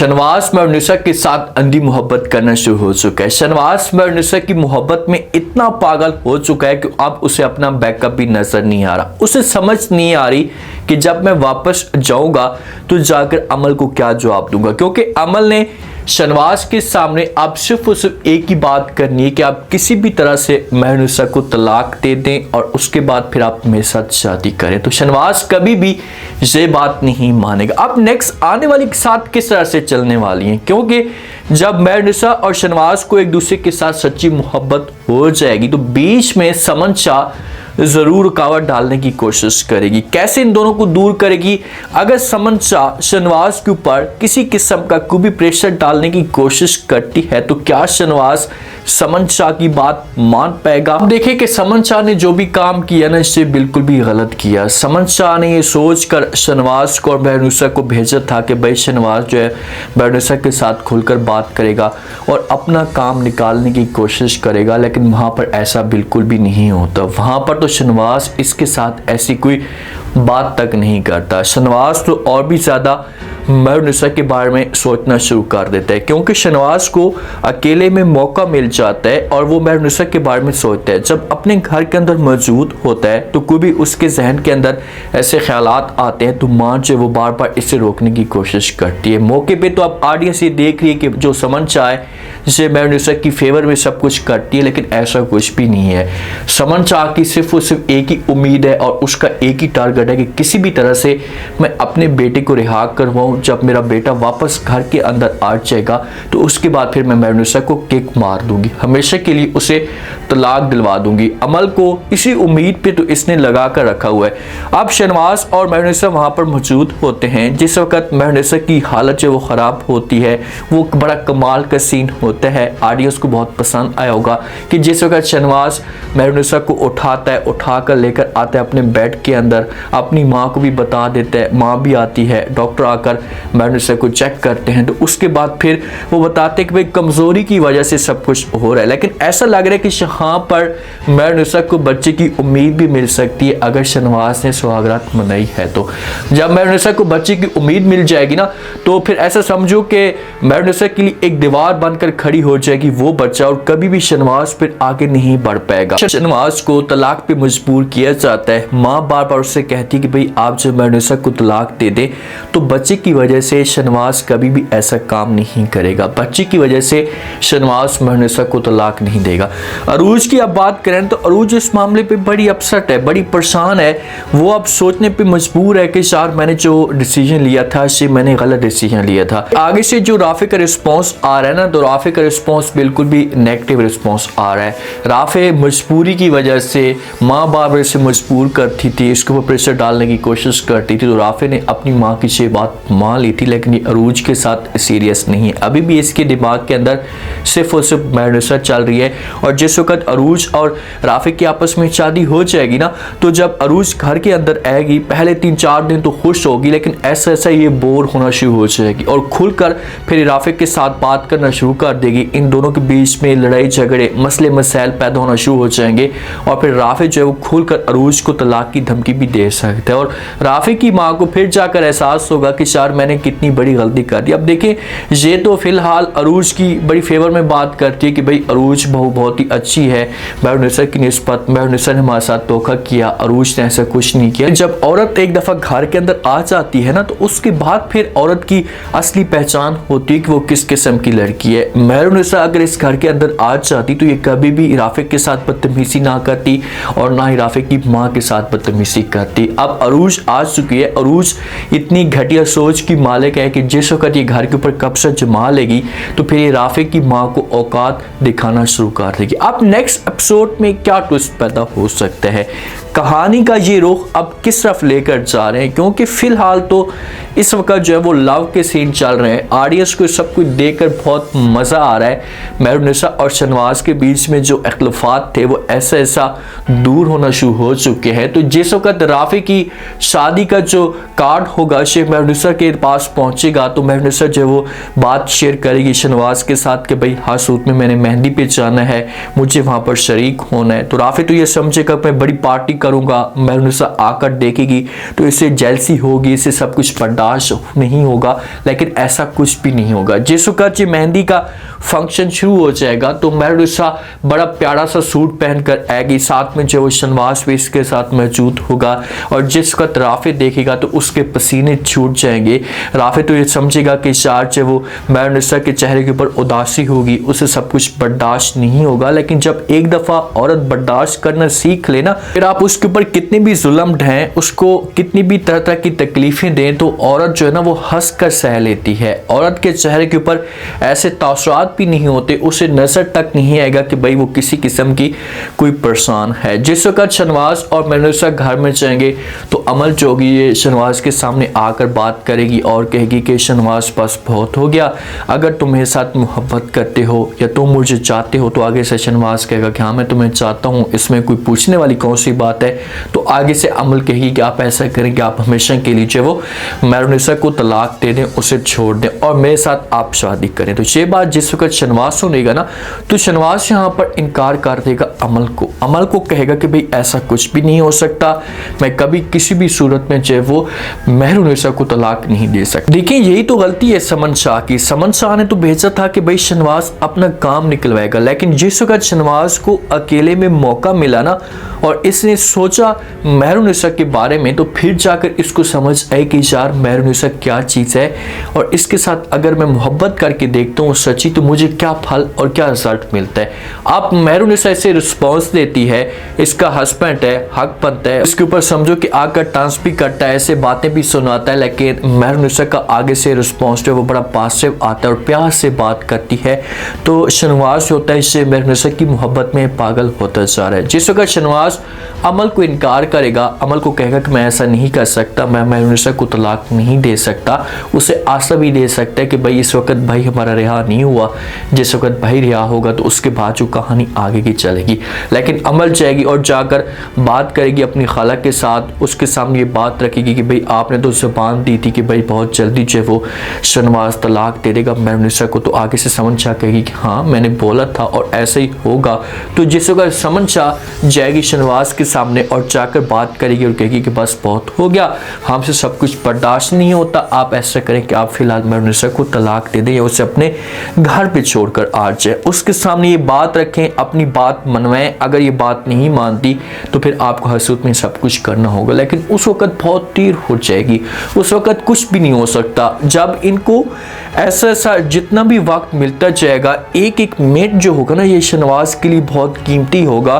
शहनवाज महरुनिसा के साथ अंधी मोहब्बत करना शुरू हो चुका है। शहनवाज महरुनिसा की मोहब्बत में इतना पागल हो चुका है कि अब उसे अपना बैकअप भी नजर नहीं आ रहा। उसे समझ नहीं आ रही कि जब मैं वापस जाऊंगा तो जाकर अमल को क्या जवाब दूंगा, क्योंकि अमल ने शहनवाज के सामने अब सिर्फ और सिर्फ एक ही बात करनी है कि आप किसी भी तरह से महरुनिसा को तलाक दे दें और उसके बाद फिर आप मेरे साथ शादी करें। तो शहनवाज कभी भी ये बात नहीं मानेगा। अब नेक्स्ट आने वाली के साथ किस तरह से चलने वाली है, क्योंकि जब महरुनिसा और शहनवाज को एक दूसरे के साथ सच्ची मोहब्बत हो जाएगी तो बीच में समन शाह जरूर रुकावट डालने की कोशिश करेगी। कैसे इन दोनों को दूर करेगी? अगर समन शाह शहनवाज के ऊपर किसी किस्म का कोई भी प्रेशर डालने की कोशिश करती है तो क्या शहनवाज समन शाह की बात मान पाएगा? अब देखें कि समन शाह ने जो भी काम किया ना, इससे बिल्कुल भी गलत किया। समन शाह ने ये सोच कर शहनवाज को और महरुनिसा को भेजा था कि भाई शहनवाज जो है महरुनिसा के साथ खुलकर बात करेगा और अपना काम निकालने की कोशिश करेगा, लेकिन वहाँ पर ऐसा बिल्कुल भी नहीं होता। वहाँ पर तो शहनवाज इसके साथ ऐसी कोई बात तक नहीं करता। शहनवाज तो और भी ज़्यादा महरुनिसा के बारे में सोचना शुरू कर देता है, क्योंकि शहनवाज को अकेले में मौका मिल जाता है और वो महरुनिसा के बारे में सोचता है। जब अपने घर के अंदर मौजूद होता है तो कोई भी उसके जहन के अंदर ऐसे ख्यालात आते हैं तो माँ जो वो बार बार इसे रोकने की कोशिश करती है। मौके पे तो अब ऑडियंस ये देख रही है कि जो समन शाह है जिसे महरुनिसा की फेवर में सब कुछ करती है, लेकिन ऐसा कुछ भी नहीं है। समन शाह की सिर्फ और सिर्फ एक ही उम्मीद है और उसका एक ही टारगेट है कि किसी भी तरह से मैं अपने बेटे को रिहा करवाऊं। जब मेरा बेटा वापस घर के अंदर आ जाएगा तो उसके बाद फिर मैं महरुनिसा को किक मार दूंगी, हमेशा के लिए उसे तलाक दिलवा दूंगी। अमल को इसी उम्मीद पे तो इसने लगा कर रखा हुआ है। अब शहनवाज और महरुनिसा वहां पर मौजूद होते हैं। जिस वक्त महरुनिसा की हालत जो वो खराब होती है, वो बड़ा कमाल का सीन होता है। ऑडियंस को बहुत पसंद आया होगा कि जिस वक्त शहनवाज महरुनिसा को उठाता है, उठाकर लेकर आता है अपने बेड के अंदर, अपनी माँ को भी बता देता है, माँ भी आती है, डॉक्टर आकर महरुनिसा को चेक करते हैं तो उसके बाद फिर वो बताते हैं कि भाई कमजोरी की वजह से सब कुछ हो रहा है। लेकिन ऐसा लग रहा है कि यहाँ पर महरुनिसा को बच्चे की उम्मीद भी मिल सकती है अगर शहनवाज ने सुहागरात मनाई है। तो जब महरुनिसा को बच्चे की उम्मीद मिल जाएगी ना, तो फिर ऐसा समझो कि महरुनिसा के लिए एक दीवार बनकर खड़ी हो जाएगी वो बच्चा, और कभी भी शहनवाज फिर आगे नहीं बढ़ पाएगा। शहनवाज को तलाक पे मजबूर किया जाता है। माँ बार बार उससे कहती है कि भाई आप जब महरुनिसा को तलाक दे दे तो बच्चे की वजह से शहनवाज कभी भी ऐसा काम नहीं करेगा। बच्चे की वजह से शहनवाज महरुनिसा को तलाक नहीं देगा। अरूज की अब बात करें तो अरूज इस मामले पे बड़ी अपसेट है, बड़ी परेशान है। वो अब सोचने पे मजबूर है कि यार मैंने जो डिसीजन लिया था उससे मैंने गलत डिसीजन लिया था। आगे से जो राफे का रिस्पॉन्स आ रहा है ना, तो राफे का रिस्पॉन्स बिल्कुल भी नेगेटिव रिस्पॉन्स आ रहा है। राफे मजबूरी की वजह से माँ बाप इसे मजबूर करती थी, इसके ऊपर प्रेशर डालने की कोशिश करती थी, तो राफे ने अपनी माँ की ये बात मान ली थी, लेकिन ये अरूज के साथ सीरियस नहीं है। अभी भी इसके दिमाग के अंदर सिर्फ और सिर्फ महरुनिसा चल रही है। और जिस वक्त अरूज और राफे की आपस में शादी हो जाएगी ना, तो जब अरूज घर के अंदर आएगी पहले 3-4 दिन तो खुश होगी, लेकिन ऐसा ऐसा ये बोर होना शुरू हो जाएगी और खुलकर फिर राफे के साथ बात करना शुरू कर देगी। इन दोनों के बीच में लड़ाई झगड़े मसले मसाइल पैदा होना शुरू हो जाएंगे और फिर राफे जो है वो खुलकर अरूज को तलाक की धमकी भी दे सकता है। और राफे की माँ को फिर जाकर एहसास होगा कि यार मैंने कितनी बड़ी गलती कर दी। अब देखें, ये तो फिलहाल अरूज की बड़ी फेवर में बात करती है कि भाई अरूज बहू बहुत ही अच्छी है महरुनिसा की निस्बत, महरुनिसा ने हमारे साथ धोखा किया, अरूज ने ऐसा कुछ नहीं किया। जब औरत एक दफा घर के अंदर आ जाती है ना, तो उसके बाद फिर औरत की असली पहचान होती है कि वो किस किस्म की लड़की है। महरुनिसा अगर इस घर के अंदर आ जाती तो ये कभी भी राफे के साथ बदतमीजी ना करती और ना ही राफे की माँ के साथ बदतमीजी करती। अब अरूज आ चुकी है। अरूज इतनी घटिया सोच की मालिक है कि जिस वक्त ये घर के ऊपर कब्जा जमा लेगी तो फिर ये राफे की माँ को औकात दिखाना शुरू कर देगी। अब नेक्स्ट एपिसोड में क्या ट्विस्ट पैदा हो सकता है, कहानी का ये रुख अब किस तरफ लेकर जा रहे हैं, क्योंकि फिलहाल तो इस वक्त जो है वो लव के सीन चल रहे हैं। ऑडियंस को सब कुछ देखकर बहुत मज़ा आ रहा है। महरुनिसा और शहनवाज के बीच में जो इख्तिलाफात थे वो ऐसा ऐसा दूर होना शुरू हो चुके हैं। तो जिस वक्त राफे की शादी का जो कार्ड होगा शेख महरुनिसा के पास पहुंचेगा तो महरुनिसा जो है वो बात शेयर करेगी शहनवाज के साथ कि भाई हाँ सूट में मैंने मेहंदी पे जाना है, मुझे वहाँ पर शरीक होना है। तो राफे तो ये समझेगा मैं बड़ी पार्टी करूंगा, मेहरुनिसा आकर देखेगी तो इसे जेलसी होगी, इसे सब कुछ बर्दाश्त नहीं होगा। लेकिन ऐसा कुछ भी नहीं होगा। जिस वक्त ये मेहंदी का फंक्शन शुरू हो जाएगा तो मेहरुनिसा बड़ा प्यारा सा सूट पहनकर आएगी, साथ में जो शनवाज भी इसके साथ मौजूद होगा। और जिस वक्त राफे देखेगा तो उसके पसीने छूट जाएंगे। राफे तो ये समझेगा कि शायद जो वो मेहरुनिसा के चेहरे के ऊपर उदासी होगी, उसे सब कुछ बर्दाश्त नहीं होगा। लेकिन जब एक दफ़ा औरत बर्दाश्त करना सीख लेना, फिर आप उसके ऊपर कितने भी जुल्म ढहें, उसको कितनी भी तरह तरह की तकलीफें दें, तो औरत जो है ना वो हंस कर सह लेती है। औरत के चेहरे के ऊपर ऐसे तासुरात भी नहीं होते, उसे नजर तक नहीं आएगा कि भाई वो किसी किस्म की कोई परेशान है। जिस वक्त शनवाज और मेहरुनिसा घर में जाएंगे तो अमल जो होगी ये शनवाज के सामने आकर बात करेगी और कहेगी कि शनवाज बस बहुत हो गया, अगर तुम मेरे साथ मोहब्बत करते हो या तुम मुझे चाहते हो। तो आगे से शनवाज कहेगा कि हाँ मैं तुम्हें चाहता हूँ, इसमें कोई पूछने वाली कौन सी बात है। तो आगे से अमल कहेगी कि आप ऐसा करें कि आप हमेशा के लिए जो वो मेहरुनिसा को तलाक दे दें, उसे छोड़ दें और मेरे साथ आप शादी करें। तो ये बात जिस वक्त शनवाज सुनेगा ना तो शनवाज यहाँ पर इनकार कर देगा अमल को कहेगा कि भाई ऐसा कुछ भी नहीं हो सकता, मैं कभी किसी भी सूरत में जो वो मेहरुनिसा को तलाक नहीं दे सकता। देखिए यही तो गलती है समन शाह की। समन शाह ने तो भेजा था कि भाई शनवाज अपना काम निकलवाएगा, लेकिन जिस वक्त शनवाज को अकेले में मौका मिला ना और इसने सोचा मेहरुनिसा के बारे में, तो फिर जाकर इसको समझ आई कि यार मेहरुनिसा क्या चीज़ है और इसके साथ अगर मैं मोहब्बत करके देखता हूँ सच्ची तो मुझे क्या फल और क्या रिजल्ट मिलता है। आप मेहरुनिसा इसे रिस्पॉन्स देती है, इसका हस्बैंड है, हक बनता है, इसके ऊपर समझो कि आकर डांस भी करता है, ऐसे बातें भी सुनाता है, लेकिन मेहरुनिसा का आगे से रिस्पॉन्स जो वो बड़ा पॉजिटिव आता है और प्यार से बात करती है। तो शनवाज होता है इससे मेहरुनिसा की मोहब्बत में पागल होता जा रहा है। जिस वक्त शनवाज अमल को इनकार करेगा, अमल को कहेगा कि मैं ऐसा नहीं कर सकता, मैं मेहरुनिसा को तलाक नहीं दे सकता, उसे आशा भी दे सकता है कि भाई इस वक्त भाई हमारा रिहा नहीं हुआ, जिस वक्त भाई रिहा होगा तो उसके बाद जो कहानी आगे की चलेगी। लेकिन अमल जाएगी और जाकर बात करेगी अपनी खाला के साथ, उसके सामने ये बात रखेगी कि भाई आपने तो ज़ुबान दी थी कि भाई बहुत जल्दी जो वो शनवाज तलाक दे देगा मेहरुनिसा को। तो आगे से समन शाह कहेगी कि हाँ मैंने बोला था और ऐसा ही होगा। तो जिस वक्त समन शाह जाएगी शनवाज के सामने और जाकर बात करेगी और कहेगी कि बस बहुत हो गया, हमसे सब कुछ बर्दाश्त नहीं होता, आप ऐसा करें कि आप फिलहाल मेहरुनिसा को तलाक दे दें या उसे अपने घर पे छोड़कर आ जाए। उसके सामने ये बात रखें, अपनी बात मनवाएं। अगर ये बात नहीं मानती तो फिर आपको हसूत में सब कुछ करना होगा। लेकिन उस वक्त बहुत देर हो जाएगी, उस वक्त कुछ भी नहीं हो सकता। जब इनको ऐसा जितना भी वक्त मिलता जाएगा, एक एक मिनट जो होगा ना ये शनवाज के लिए बहुत कीमती होगा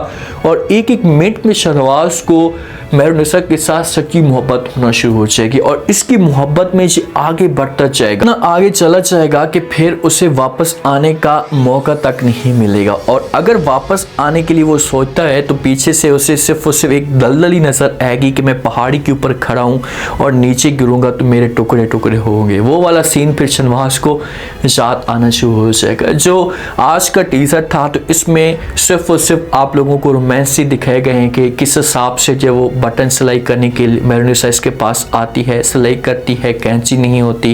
और एक एक मिनट में शनवाज को मेहरुनिसा के साथ सच्ची मोहब्बत होना शुरू हो जाएगी और इसकी मोहब्बत में ये आगे बढ़ता जाएगा ना, आगे चला जाएगा कि फिर उसे वापस आने का मौका तक नहीं मिलेगा। और अगर वापस आने के लिए वो सोचता है तो पीछे से उसे सिर्फ और सिर्फ एक दलदली नजर आएगी कि मैं पहाड़ी के ऊपर खड़ा हूँ और नीचे गिरूंगा तो मेरे टुकड़े टुकड़े होंगे। वो वाला सीन फिर शनवाज को याद आना शुरू हो जाएगा। जो आज का टीजर था तो इसमें सिर्फ और सिर्फ आप लोगों को रोमांस ही दिखाए गए हैं कि किस हिसाब से जो वो बटन सिलाई करने के लिए मेहरुनिसा इसके पास आती है, सिलाई करती है, कैंची नहीं होती,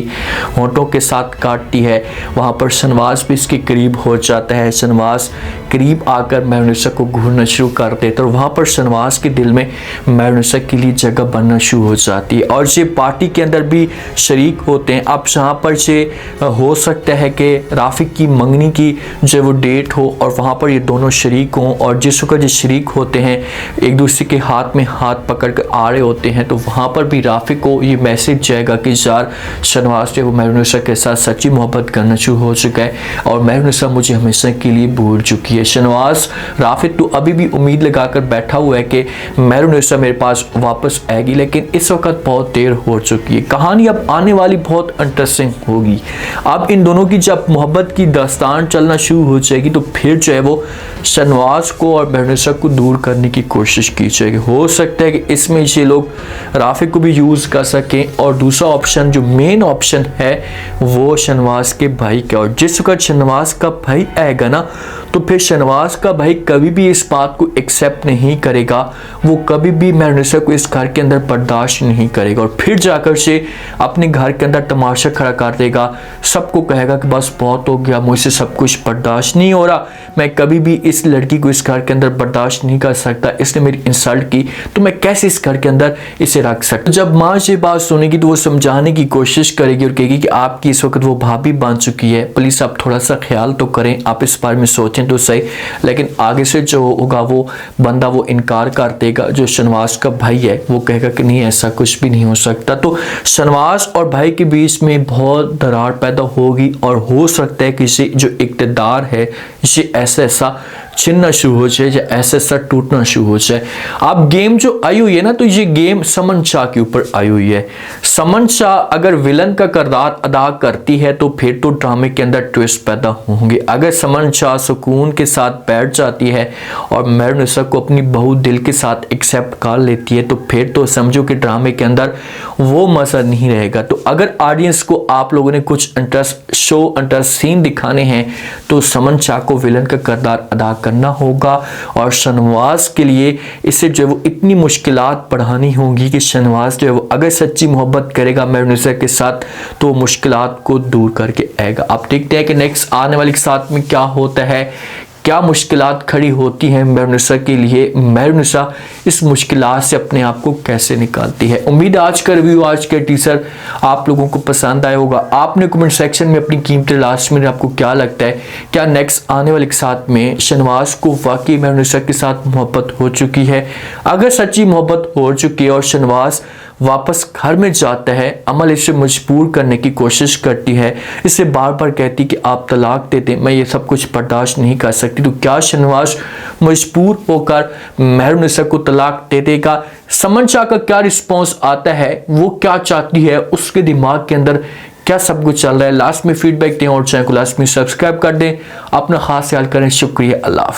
होंठों के साथ काटती है। वहाँ पर शनवाज भी इसके करीब हो जाता है, शनवाज करीब आकर मेहरुनिसा को घूरना शुरू कर देता है और वहाँ पर शनवाज के दिल में मेहरुनिसा के लिए जगह बनना शुरू हो जाती है और ये पार्टी के अंदर भी शरीक होते हैं। अब जहाँ पर ये हो सकता है कि राफिक की मंगनी की जो वो डेट हो और वहाँ पर ये दोनों शरीक हों और जिस वक्त ये शरीक होते हैं एक दूसरे के हाथ में हाथ पकड़ कर आ रहे होते हैं तो वहाँ पर भी राफिक को ये मैसेज जाएगा कि यार शनवाज जो वो मेहरुनिसा के साथ सच्ची मोहब्बत करना शुरू हो चुका है और मेहरुनिसा मुझे हमेशा के लिए भूल चुकी है। शनवाज राफिक तो अभी भी उम्मीद लगाकर बैठा हुआ है कि मेहरुनिसा मेरे पास वापस आएगी, लेकिन इस वक्त बहुत देर हो चुकी है। कहानी अब आने वाली बहुत इंटरेस्टिंग होगी। अब इन दोनों की जब मोहब्बत की दास्तान चलना शुरू हो जाएगी तो फिर जो है वो शनवाज को और मेहरुनिसा को दूर करने की कोशिश की जाएगी। हो सकता है कि इसमें ये लोग राफिक को भी यूज़ कर सकें और दूसरा ऑप्शन जो मेन ऑप्शन है वो शनवाज के भाई का। और जिस वक्त शनवाज का भाई आएगा ना तो फिर शहनवाज का भाई कभी भी इस बात को एक्सेप्ट नहीं करेगा, वो कभी भी मेहरुनिसा को इस घर के अंदर बर्दाश्त नहीं करेगा और फिर जाकर से अपने घर के अंदर तमाशा खड़ा कर देगा, सबको कहेगा कि बस बहुत हो गया, मुझसे सब कुछ बर्दाश्त नहीं हो रहा, मैं कभी भी इस लड़की को इस घर के अंदर बर्दाश्त नहीं कर सकता, इसने मेरी इंसल्ट की तो मैं कैसे इस घर के अंदर इसे रख सकता। जब माँ ये बात सुनेगी तो वो समझाने की कोशिश करेगी और कहेगी कि आपकी इस वक्त वो भाभी बन चुकी है, प्लीज़ आप थोड़ा सा ख्याल तो करें, आप इस बारे में सोचें तो सही। लेकिन आगे से जो होगा वो बंदा वो इनकार कर देगा, जो शहनवाज का भाई है वो कहेगा कि नहीं ऐसा कुछ भी नहीं हो सकता। तो शहनवाज और भाई के बीच में बहुत दरार पैदा होगी और हो सकता है कि जो इक़्तिदार है ये ऐसा छिनना शुरू हो जाए या ऐसा टूटना शुरू हो जाए। अब गेम जो आई हुई है ना, तो ये गेम समन शाह के ऊपर आई हुई है। समन शाह अगर विलन का किरदार अदा करती है तो फिर तो ड्रामे के अंदर ट्विस्ट पैदा होंगे। अगर समन शाह सुकून के साथ बैठ जाती है और मेहरुनिसा को अपनी बहू दिल के साथ एक्सेप्ट कर लेती है तो फिर तो समझो कि ड्रामे के अंदर वो मजा नहीं रहेगा। तो अगर ऑडियंस को आप लोगों ने कुछ इंटरेस्ट सीन दिखाने हैं तो समन शाह को विलन का किरदार अदा करना होगा और शहनवाज के लिए इसे जो है वो इतनी मुश्किलात बढ़ानी होंगी कि शहनवाज जो है वो अगर सच्ची मोहब्बत करेगा मेहरुनिसा के साथ तो मुश्किलात को दूर करके आएगा। अब देखते हैं कि नेक्स्ट आने वाले के साथ में क्या होता है, क्या मुश्किलात खड़ी होती हैं मेहरुनिसा के लिए, मेहरुनिसा इस मुश्किलात से अपने आप को कैसे निकालती है। उम्मीद है आज का रिव्यू, आज का टीजर आप लोगों को पसंद आया होगा। आपने कमेंट सेक्शन में अपनी कीमती लास्ट में आपको क्या लगता है, क्या नेक्स्ट आने वाले के साथ में शहनवाज को वाकई मेहरुनिसा के साथ मोहब्बत हो चुकी है? अगर सच्ची मोहब्बत हो चुकी है और शहनवाज वापस घर में जाता है, अमल इसे मजबूर करने की कोशिश करती है, इसे बार बार कहती कि आप तलाक दे दें, मैं ये सब कुछ बर्दाश्त नहीं कर सकती, तो क्या शहनवाज मजबूर होकर मेहरुनिसा को तलाक दे देगा? समन शाह का क्या रिस्पॉन्स आता है, वो क्या चाहती है, उसके दिमाग के अंदर क्या सब कुछ चल रहा है? लास्ट में फीडबैक दें और चैनल को लास्ट में सब्सक्राइब कर दें। अपना खास ख्याल करें। शुक्रिया। अल्लाह।